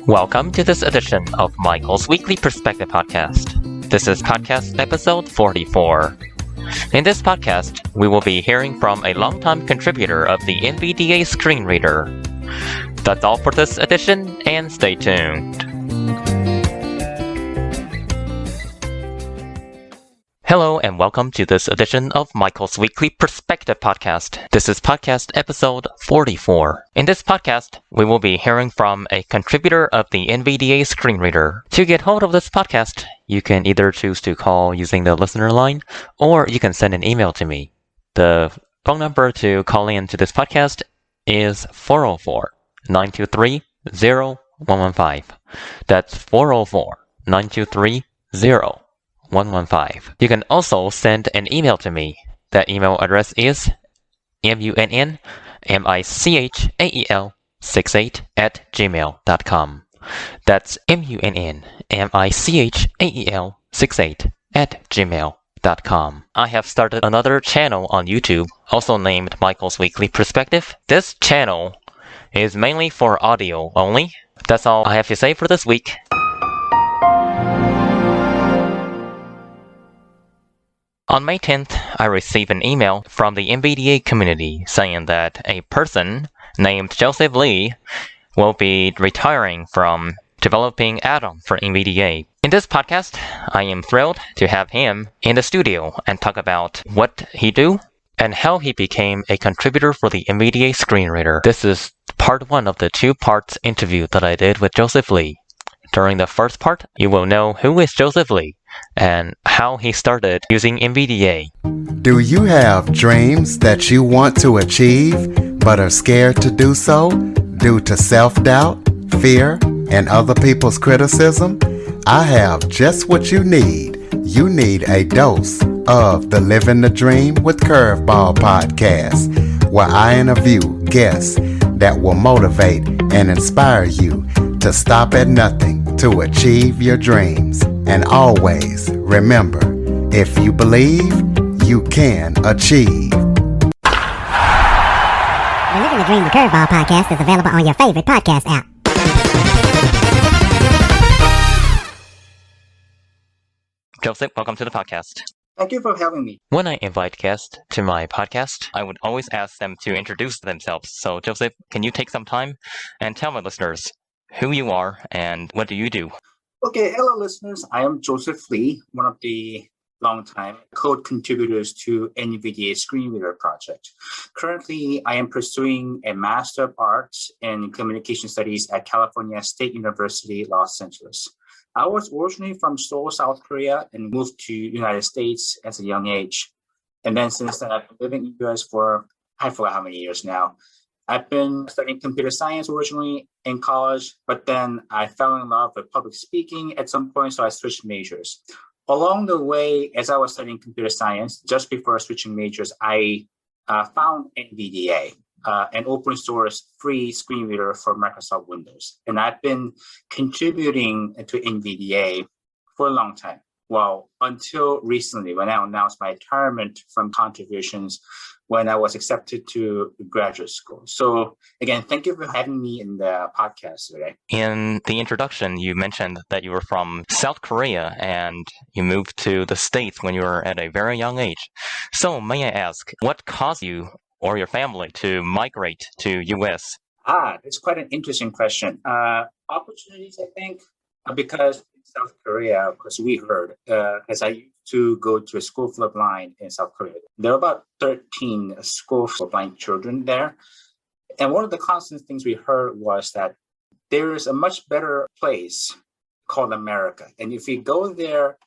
Welcome to this edition of Michael's Weekly Perspective Podcast. This is podcast episode 44. In this podcast, we will be hearing from a longtime contributor of the NVDA Screen Reader. That's all for this edition, and stay tuned. Hello and welcome to this edition of Michael's Weekly Perspective Podcast. This is podcast episode 44. In this podcast, we will be hearing from a contributor of the NVDA Screen Reader. To get hold of this podcast, you can either choose to call using the listener line, or you can send an email to me. The phone number to call in to this podcast is 404-923-0115. That's 404-923-0115. You can also send an email to me. That email address is munnmichael68@gmail.com. That's munnmichael68@gmail.com. I have started another channel on YouTube, also named Michael's Weekly Perspective. This channel is mainly for audio only. That's all I have to say for this week. On May 10th, I received an email from the NVDA community saying that a person named Joseph Lee will be retiring from developing add-ons for NVDA. In this podcast, I am thrilled to have him in the studio and talk about what he do and how he became a contributor for the NVDA Screen Reader. This is part one of the two-part interview that I did with Joseph Lee. During the first part, you will know who is Joseph Lee and how he started using NVDA. Do you have dreams that you want to achieve but are scared to do so due to self-doubt, fear, and other people's criticism? I have just what you need. You need a dose of the Living the Dream with Curveball podcast, where I interview guests that will motivate and inspire you to stop at nothing to achieve your dreams. And always remember, if you believe, you can achieve. The Living the Dream with Curveball podcast is available on your favorite podcast app. Joseph, welcome to the podcast. Thank you for having me. When I invite guests to my podcast, I would always ask them to introduce themselves. So, Joseph, can you take some time and tell my listeners who you are and what do you do? Okay, hello listeners. I am Joseph Lee, one of the longtime code contributors to NVDA Screen Reader project. Currently, I am pursuing a Master of Arts in Communication Studies at California State University, Los Angeles. I was originally from Seoul, South Korea, and moved to the United States at a young age. And then since then, I've been living in the US for, I forgot how many years now. I've been studying computer science originally in college, but then I fell in love with public speaking at some point, so I switched majors. Along the way, as I was studying computer science, just before switching majors, I found NVDA, an open source free screen reader for Microsoft Windows. And I've been contributing to NVDA for a long time. Well, until recently, when I announced my retirement from contributions when I was accepted to graduate school. So again, thank you for having me in the podcast today. In the introduction, you mentioned that you were from South Korea and you moved to the States when you were at a very young age. So may I ask, what caused you or your family to migrate to US? It's quite an interesting question. Opportunities, I think, because in South Korea, because we heard, as I used to go to a school for the blind in South Korea. There are about 13 schools for blind children there. And one of the constant things we heard was that there is a much better place called America. And if you go there,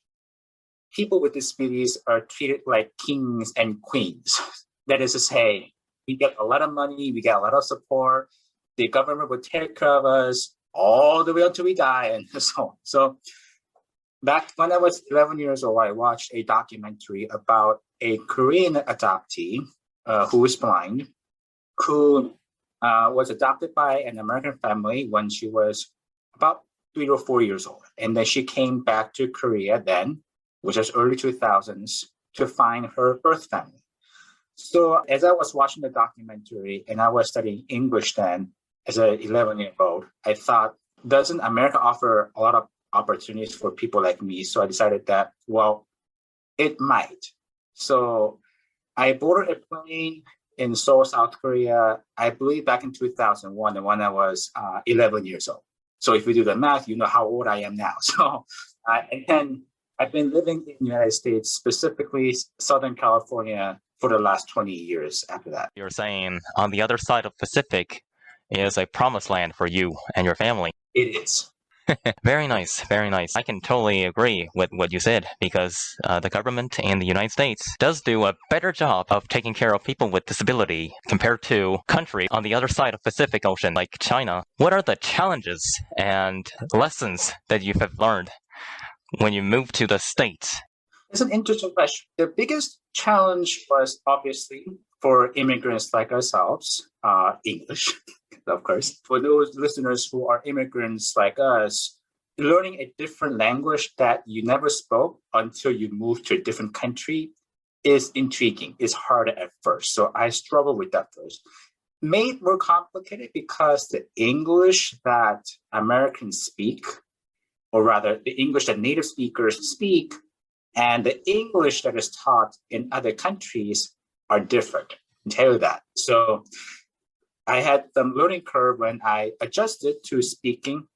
people with disabilities are treated like kings and queens. That is to say, we get a lot of money, we get a lot of support, the government will take care of us all the way until we die, and so on. So back when I was 11 years old, I watched a documentary about a Korean adoptee who was blind, who was adopted by an American family when she was about 3 or 4 years old. And then she came back to Korea then, which was early 2000s, to find her birth family. So as I was watching the documentary and I was studying English then, as an 11-year-old, I thought Doesn't America offer a lot of opportunities for people like me? So I decided that, well, it might. So I boarded a plane in Seoul, South Korea, I believe back in 2001, and when I was 11 years old. So if we do the math, you know how old I am now. So, and then I've been living in the United States, specifically Southern California, for the last 20 years after that. You're saying on the other side of Pacific is a promised land for you and your family. It is. Very nice, very nice. I can totally agree with what you said because the government in the United States does do a better job of taking care of people with disability compared to countries on the other side of Pacific Ocean like China. What are the challenges and lessons that you have learned when you moved to the States? It's an interesting question. The biggest challenge was obviously for immigrants like ourselves, English. Of course, for those listeners who are immigrants like us, learning a different language that you never spoke until you moved to a different country is intriguing. It's harder at first. So I struggled with that first. Made more complicated because the English that Americans speak, or rather the English that native speakers speak, and the English that is taught in other countries are different. I can tell you that. So I had some learning curve when I adjusted to speaking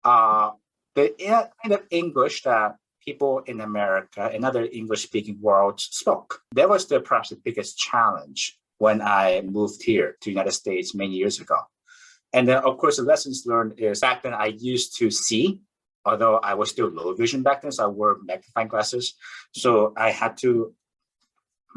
the kind of English that people in America and other English-speaking worlds spoke. That was perhaps the biggest challenge when I moved here to the United States many years ago. And then, of course, the lessons learned is back then I used to see, although I was still low vision back then, so I wore magnifying glasses. So I had to,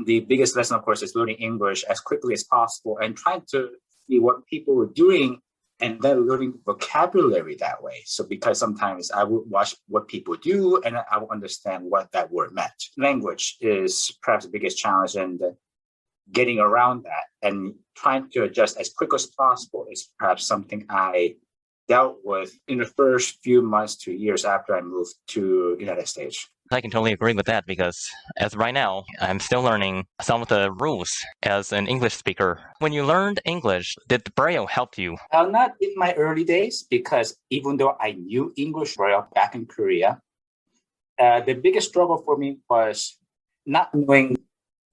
the biggest lesson, of course, is learning English as quickly as possible and trying to see what people were doing and then learning vocabulary that way. So because sometimes I would watch what people do and I would understand what that word meant. Language is perhaps the biggest challenge, and getting around that and trying to adjust as quick as possible is perhaps something I dealt with in the first few months to years after I moved to the United States. I can totally agree with that because as right now, I'm still learning some of the rules as an English speaker. When you learned English, did Braille help you? Not in my early days, because even though I knew English Braille back in Korea, the biggest struggle for me was not knowing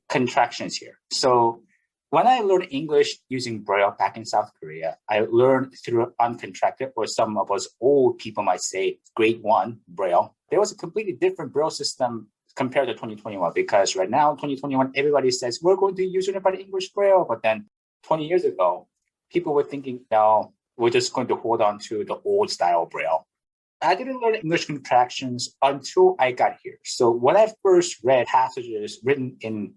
contractions here. So when I learned English using Braille back in South Korea, I learned through uncontracted, or some of us old people might say, grade 1 Braille. There was a completely different Braille system compared to 2021, because right now, 2021, everybody says, we're going to use Unified English Braille. But then 20 years ago, people were thinking, no, we're just going to hold on to the old style Braille. I didn't learn English contractions until I got here. So when I first read passages written in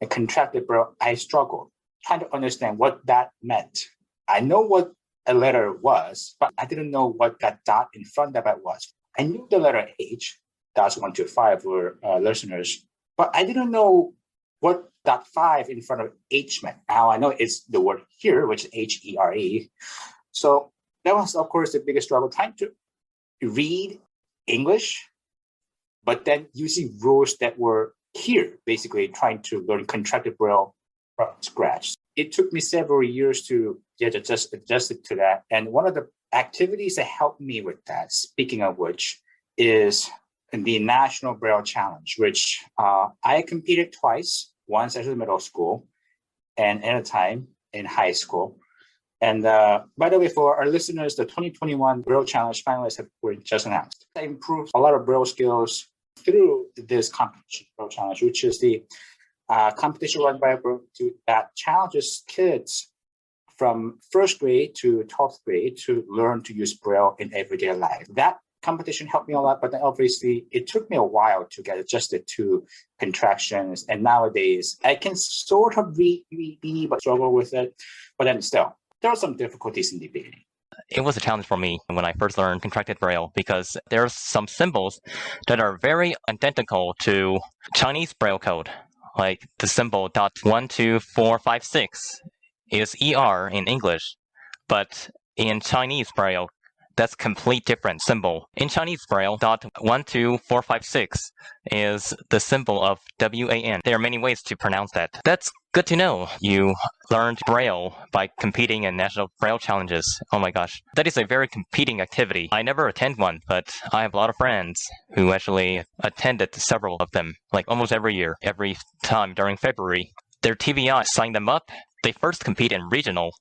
a contracted Braille, I struggled trying to understand what that meant. I know what a letter was, but I didn't know what that dot in front of it was. I knew the letter H, dots 1 to 5 for listeners, but I didn't know what dot 5 in front of H meant. Now I know it's the word here, which is H-E-R-E. So that was, of course, the biggest struggle, trying to read English, but then using rules that were here, basically trying to learn contracted Braille from scratch. It took me several years to get adjusted to that. And one of the activities that helped me with that, speaking of which, is the National Braille Challenge, which I competed twice, once at the middle school and at a time in high school. And by the way, for our listeners, the 2021 Braille Challenge finalists were just announced. I improved a lot of Braille skills through this competition, Braille Challenge, which is the competition run by Braille that challenges kids from first grade to 12th grade to learn to use Braille in everyday life. That competition helped me a lot, but then obviously it took me a while to get adjusted to contractions. And nowadays I can sort of read, but struggle with it. But then still, there are some difficulties in the beginning. It was a challenge for me when I first learned contracted Braille because there are some symbols that are very identical to Chinese Braille code. Like the symbol dot 1, 2, 4, 5, 6 is ER in English, but in Chinese Braille, That's complete different symbol. In Chinese Braille, dot 12456 is the symbol of WAN. There are many ways to pronounce that. That's good to know. You learned Braille by competing in national Braille challenges. Oh my gosh. That is a very competing activity. I never attend one, but I have a lot of friends who actually attended several of them, like almost every year, every time during February. Their TVI signed them up. They first compete in regional,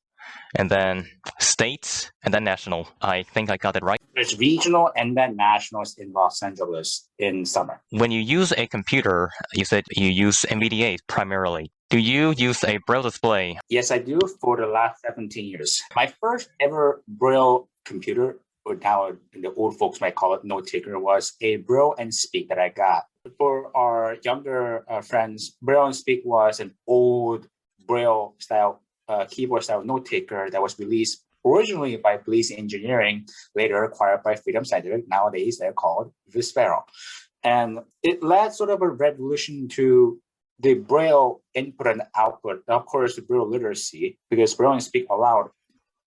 and then states, and then national. I think I got it right. There's regional and then nationals in Los Angeles in summer. When you use a computer, you said you use NVDA primarily. Do you use a Braille display? Yes, I do for the last 17 years. My first ever Braille computer, or now the old folks might call it note taker, was a Braille and Speak that I got. For our younger friends, Braille and Speak was an old Braille style keyboard style note taker that was released originally by Liblouis Engineering, later acquired by Freedom Scientific. Nowadays, they're called Vispero. And it led sort of a revolution to the Braille input and output, and of course, the Braille literacy, because Braille and Speak allowed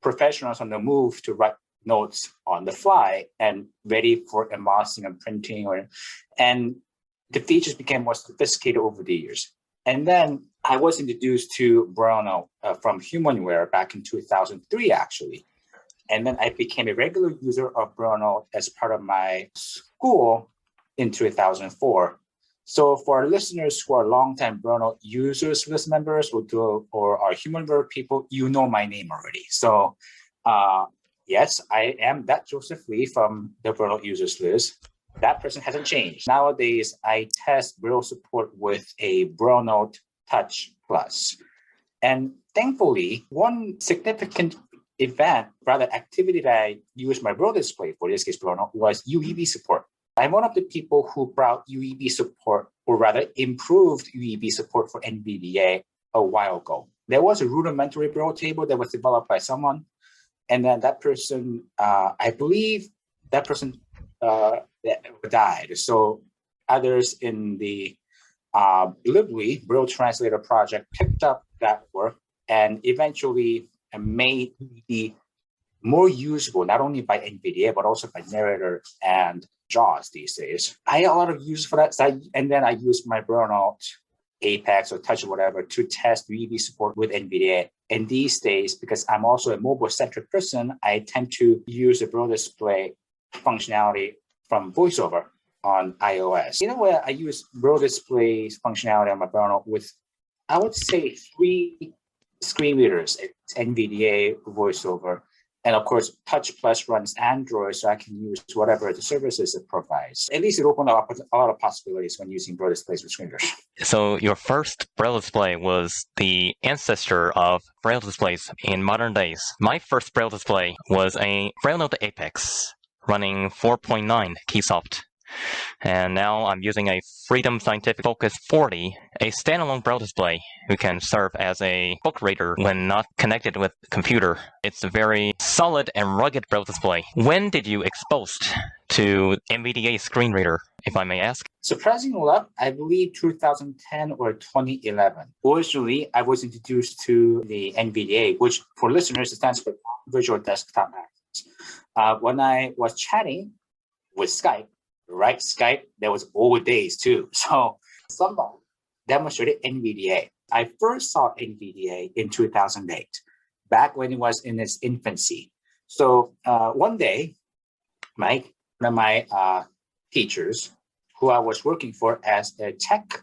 professionals on the move to write notes on the fly and ready for embossing and printing. And the features became more sophisticated over the years. And then I was introduced to Braille from Humanware back in 2003, actually. And then I became a regular user of Braille as part of my school in 2004. So for our listeners who are longtime Braille users, list members, or are Humanware people, you know my name already. So yes, I am that Joseph Lee from the Braille users list. That person hasn't changed. Nowadays, I test Braille support with a Braille Note Touch Plus. And thankfully, one significant activity that I used my Braille display for, in this case Braille Note, was UEB support. I'm one of the people who brought UEB support, or rather improved UEB support for NVDA a while ago. There was a rudimentary Braille table that was developed by someone, and then that person, I believe that person died. So others in the Liblouis Braille Translator project picked up that work and eventually made UEB more usable, not only by NVDA, but also by Narrator and JAWS these days. I got a lot of use for that. And then I use my Braille Note, Apex or Touch or whatever to test UEB support with NVDA. And these days, because I'm also a mobile-centric person, I tend to use the Braille display functionality from VoiceOver on iOS. Where I use Braille display functionality on my Braille Note with, I would say, 3 screen readers. It's NVDA, VoiceOver, and of course, Touch Plus runs Android, so I can use whatever the services it provides. At least it opened up a lot of possibilities when using Braille displays with screen readers. So your first Braille display was the ancestor of Braille displays in modern days. My first Braille display was a Braille Note Apex running 4.9 Keysoft. And now I'm using a Freedom Scientific Focus 40, a standalone Braille display who can serve as a book reader when not connected with a computer. It's a very solid and rugged Braille display. When did you exposed to NVDA Screen Reader, if I may ask? Surprisingly enough, I believe 2010 or 2011. Originally, I was introduced to the NVDA, which for listeners, it stands for Visual Desktop Access. When I was chatting with Skype, there was old days too. So somebody demonstrated NVDA. I first saw NVDA in 2008, back when it was in its infancy. So one day, Mike, one of my teachers, who I was working for as a tech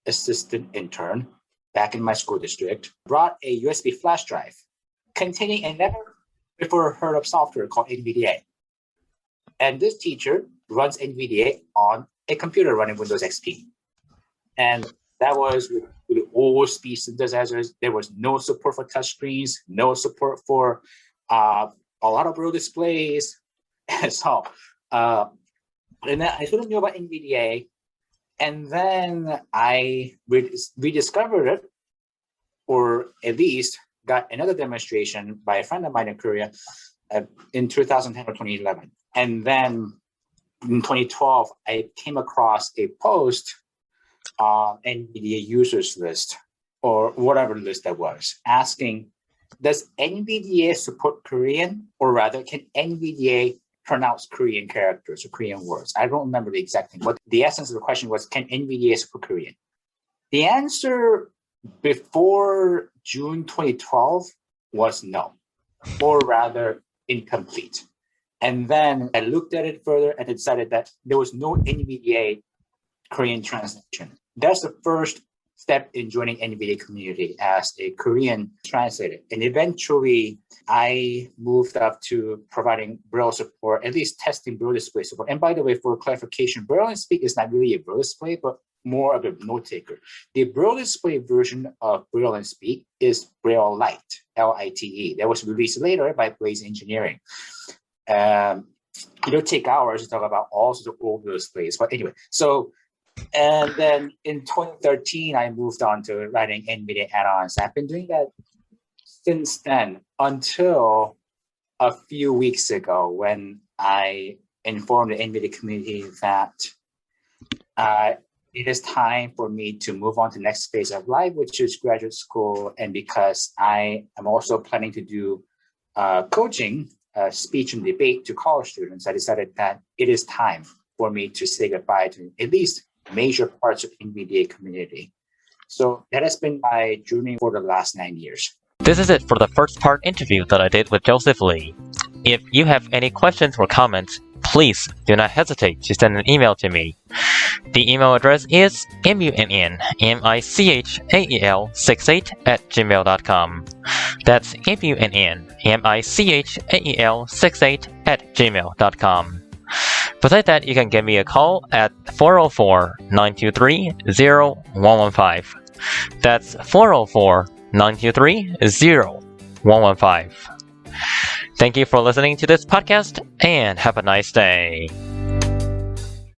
assistant intern back in my school district, brought a USB flash drive containing a never before heard of software called NVDA. And this teacher runs NVDA on a computer running Windows XP. And that was with old speed synthesizers. There was no support for touchscreens, no support for a lot of Braille displays. And so, and then I sort of knew about NVDA. And then I rediscovered it, or at least got another demonstration by a friend of mine in Korea in 2010 or 2011. And then in 2012, I came across a post on NVDA users list, or whatever list that was, asking, does NVDA support Korean? Or rather, can NVDA pronounce Korean characters or Korean words. I don't remember the exact thing, but the essence of the question was, can NVDA support Korean? The answer before June 2012 was no, or rather incomplete. And then I looked at it further and decided that there was no NVDA Korean translation. That's the first step in joining NVDA community as a Korean translator. And eventually I moved up to providing Braille support, at least testing Braille display support. And by the way, for clarification, Braille and Speak is not really a Braille display, but more of a note taker. The Braille display version of Braille and Speak is Braille Lite, Lite. That was released later by Blaze Engineering. It'll take hours to talk about all sorts of old displays. But anyway, and then in 2013, I moved on to writing NVDA add-ons. I've been doing that since then until a few weeks ago when I informed the NVDA community that it is time for me to move on to the next phase of life, which is graduate school. And because I am also planning to do coaching, speech and debate to college students, I decided that it is time for me to say goodbye to at least major parts of NVDA community. So that has been my journey for the last 9 years. This is it for the first part interview that I did with Joseph Lee. If you have any questions or comments, please do not hesitate to send an email to me. The email address is munnmichael68@gmail.com. That's munnmichael68@gmail.com. Besides that, you can give me a call at 404-923-0115. That's 404-923-0115. Thank you for listening to this podcast, and have a nice day.